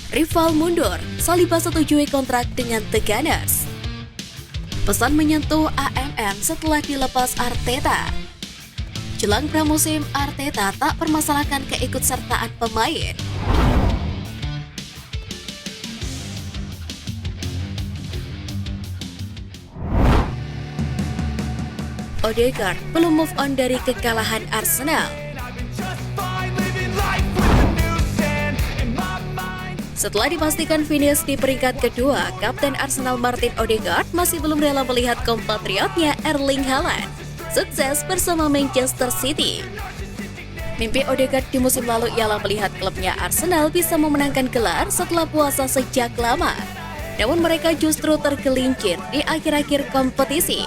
Rival mundur, Saliba setujui kontrak dengan The Gunners. Pesan menyentuh AMM setelah dilepas Arteta. Jelang pramusim, Arteta tak permasalahkan keikutsertaan pemain. Odegaard belum move on dari kekalahan Arsenal. Setelah dipastikan finish di peringkat kedua, Kapten Arsenal Martin Odegaard masih belum rela melihat kompatriotnya Erling Haaland sukses bersama Manchester City. Mimpi Odegaard di musim lalu ialah melihat klubnya Arsenal bisa memenangkan gelar setelah puasa sejak lama. Namun mereka justru tergelincir di akhir-akhir kompetisi.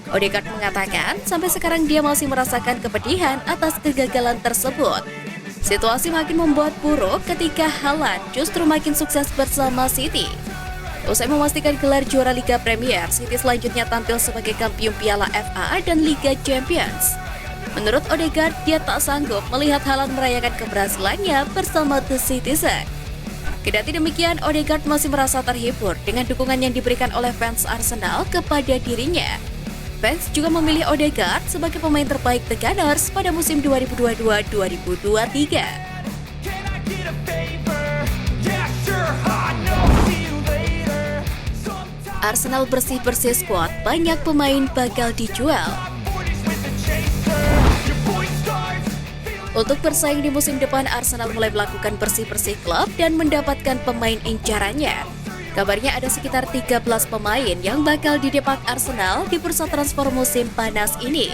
Odegaard mengatakan sampai sekarang dia masih merasakan kepedihan atas kegagalan tersebut. Situasi makin membuat buruk ketika Haaland justru makin sukses bersama City. Usai memastikan gelar juara Liga Premier, City selanjutnya tampil sebagai kampiun Piala FA dan Liga Champions. Menurut Odegaard, dia tak sanggup melihat Haaland merayakan keberhasilannya bersama The Citizen. Kendati demikian, Odegaard masih merasa terhibur dengan dukungan yang diberikan oleh fans Arsenal kepada dirinya. Fans juga memilih Odegaard sebagai pemain terbaik The Gunners pada musim 2022-2023. Arsenal bersih-bersih skuad, banyak pemain bakal dijual. Untuk bersaing di musim depan, Arsenal mulai melakukan bersih-bersih klub dan mendapatkan pemain incarannya. Kabarnya ada sekitar 13 pemain yang bakal didepak Arsenal di bursa transfer musim panas ini.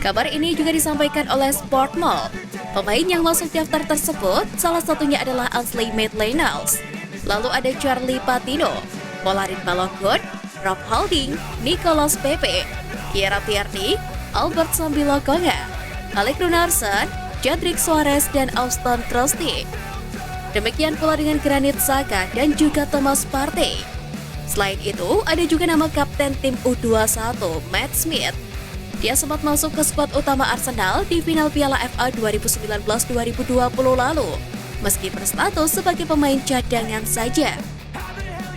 Kabar ini juga disampaikan oleh Sportmall. Pemain yang masuk daftar tersebut salah satunya adalah Ainsley Maitland-Niles. Lalu ada Charlie Patino, Polarin Balogun, Rob Holding, Nicolas Pepe, Kieran Tierney, Albert Sambilokonga, Alec Runarsson, Cedric Soares, dan Auston Trusty. Demikian pula dengan Granit Xhaka dan juga Thomas Partey. Selain itu, ada juga nama kapten tim U21, Matt Smith. Dia sempat masuk ke skuad utama Arsenal di final Piala FA 2019-2020 lalu, meski berstatus sebagai pemain cadangan saja.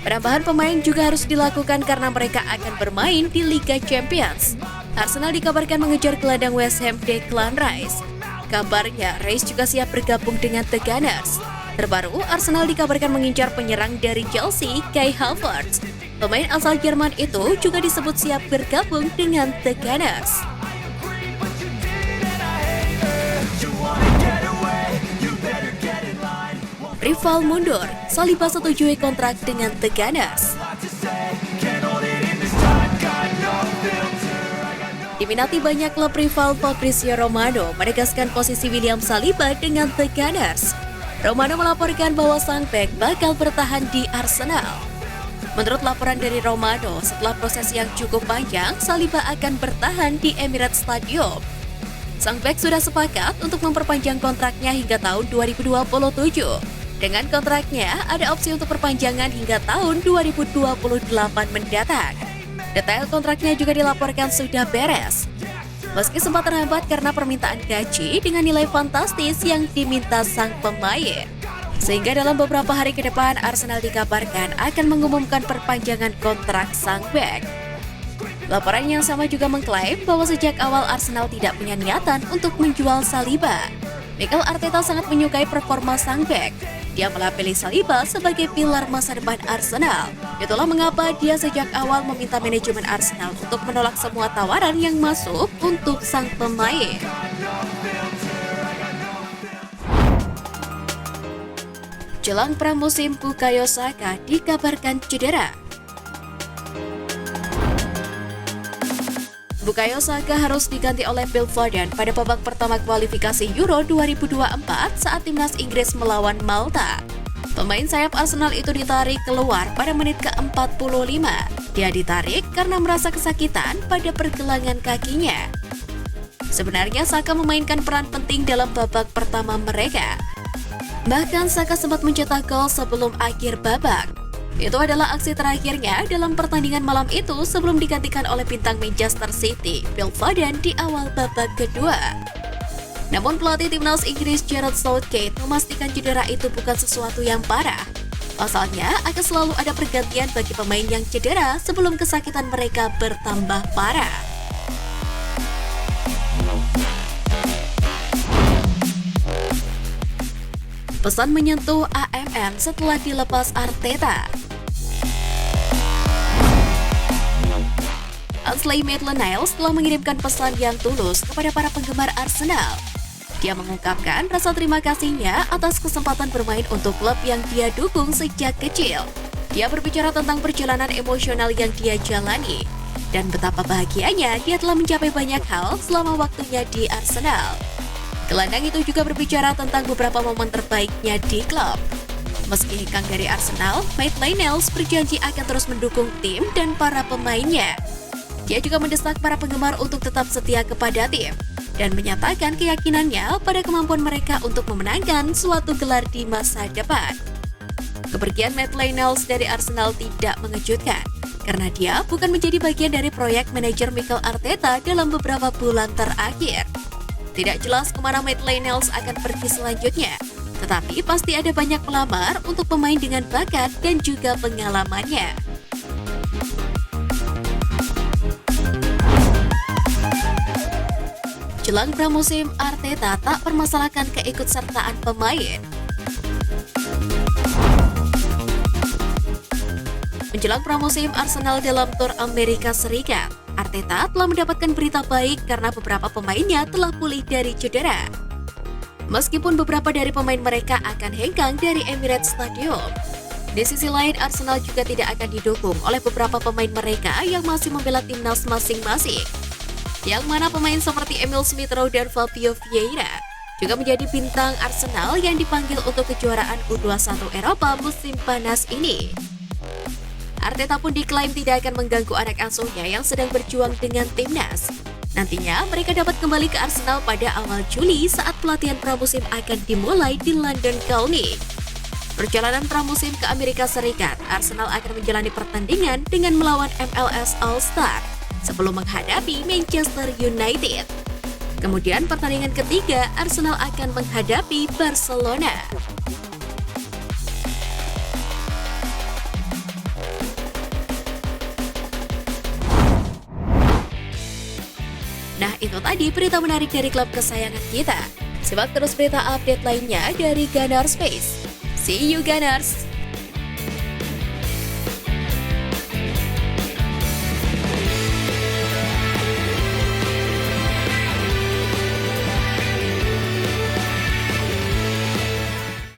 Penambahan pemain juga harus dilakukan karena mereka akan bermain di Liga Champions. Arsenal dikabarkan mengejar gelandang West Ham Declan Rice. Kabarnya, Rice juga siap bergabung dengan The Gunners. Terbaru, Arsenal dikabarkan mengincar penyerang dari Chelsea, Kai Havertz. Pemain asal Jerman itu juga disebut siap bergabung dengan The Gunners. Rival mundur, Saliba setujui kontrak dengan The Gunners. Diminati banyak klub rival, Fabrizio Romano menegaskan posisi William Saliba dengan The Gunners. Romano melaporkan bahwa sang bek bakal bertahan di Arsenal. Menurut laporan dari Romano, setelah proses yang cukup panjang, Saliba akan bertahan di Emirates Stadium. Sang bek sudah sepakat untuk memperpanjang kontraknya hingga tahun 2027. Dengan kontraknya, ada opsi untuk perpanjangan hingga tahun 2028 mendatang. Detail kontraknya juga dilaporkan sudah beres. Meski sempat terhambat karena permintaan gaji dengan nilai fantastis yang diminta sang pemain. Sehingga dalam beberapa hari ke depan, Arsenal dikabarkan akan mengumumkan perpanjangan kontrak sang bek. Laporan yang sama juga mengklaim bahwa sejak awal Arsenal tidak punya niatan untuk menjual Saliba. Mikel Arteta sangat menyukai performa sang bek. Dia malah pilih Saliba sebagai pilar masa depan Arsenal. Itulah mengapa dia sejak awal meminta manajemen Arsenal untuk menolak semua tawaran yang masuk untuk sang pemain. Jelang pramusim, Bukayo Saka dikabarkan cedera. Bukayo Saka harus diganti oleh Phil Foden pada babak pertama kualifikasi Euro 2024 saat timnas Inggris melawan Malta. Pemain sayap Arsenal itu ditarik keluar pada menit ke-45. Dia ditarik karena merasa kesakitan pada pergelangan kakinya. Sebenarnya Saka memainkan peran penting dalam babak pertama mereka. Bahkan Saka sempat mencetak gol sebelum akhir babak. Itu adalah aksi terakhirnya dalam pertandingan malam itu sebelum digantikan oleh bintang Manchester City, Phil Foden di awal babak kedua. Namun pelatih timnas Inggris Gareth Southgate memastikan cedera itu bukan sesuatu yang parah. Pasalnya, akan selalu ada pergantian bagi pemain yang cedera sebelum kesakitan mereka bertambah parah. Pesan menyentuh AMN setelah dilepas Arteta. Ainsley Maitland-Niles telah mengirimkan pesan yang tulus kepada para penggemar Arsenal. Dia mengungkapkan rasa terima kasihnya atas kesempatan bermain untuk klub yang dia dukung sejak kecil. Dia berbicara tentang perjalanan emosional yang dia jalani dan betapa bahagianya dia telah mencapai banyak hal selama waktunya di Arsenal. Gelandang itu juga berbicara tentang beberapa momen terbaiknya di klub. Meski hengkang dari Arsenal, Maitland-Niles berjanji akan terus mendukung tim dan para pemainnya. Dia juga mendesak para penggemar untuk tetap setia kepada tim dan menyatakan keyakinannya pada kemampuan mereka untuk memenangkan suatu gelar di masa depan. Kepergian Maitland-Niles dari Arsenal tidak mengejutkan, karena dia bukan menjadi bagian dari proyek manajer Mikel Arteta dalam beberapa bulan terakhir. Tidak jelas kemana Maitland-Niles akan pergi selanjutnya, tetapi pasti ada banyak pelamar untuk pemain dengan bakat dan juga pengalamannya. Jelang pramusim, Arteta tak permasalahkan keikutsertaan pemain. Menjelang pramusim Arsenal dalam tur Amerika Serikat, Arteta telah mendapatkan berita baik karena beberapa pemainnya telah pulih dari cedera. Meskipun beberapa dari pemain mereka akan hengkang dari Emirates Stadium. Di sisi lain, Arsenal juga tidak akan didukung oleh beberapa pemain mereka yang masih membela timnas masing-masing. Yang mana pemain seperti Emil Smith Rowe dan Fabio Vieira juga menjadi bintang Arsenal yang dipanggil untuk kejuaraan U21 Eropa musim panas ini. Arteta pun diklaim tidak akan mengganggu anak asuhnya yang sedang berjuang dengan timnas. Nantinya mereka dapat kembali ke Arsenal pada awal Juli saat pelatihan pramusim akan dimulai di London Colney. Perjalanan pramusim ke Amerika Serikat, Arsenal akan menjalani pertandingan dengan melawan MLS All-Star sebelum menghadapi Manchester United. Kemudian pertandingan ketiga, Arsenal akan menghadapi Barcelona. Nah, itu tadi berita menarik dari klub kesayangan kita. Simak terus berita update lainnya dari Gunners Space. See you Gunners!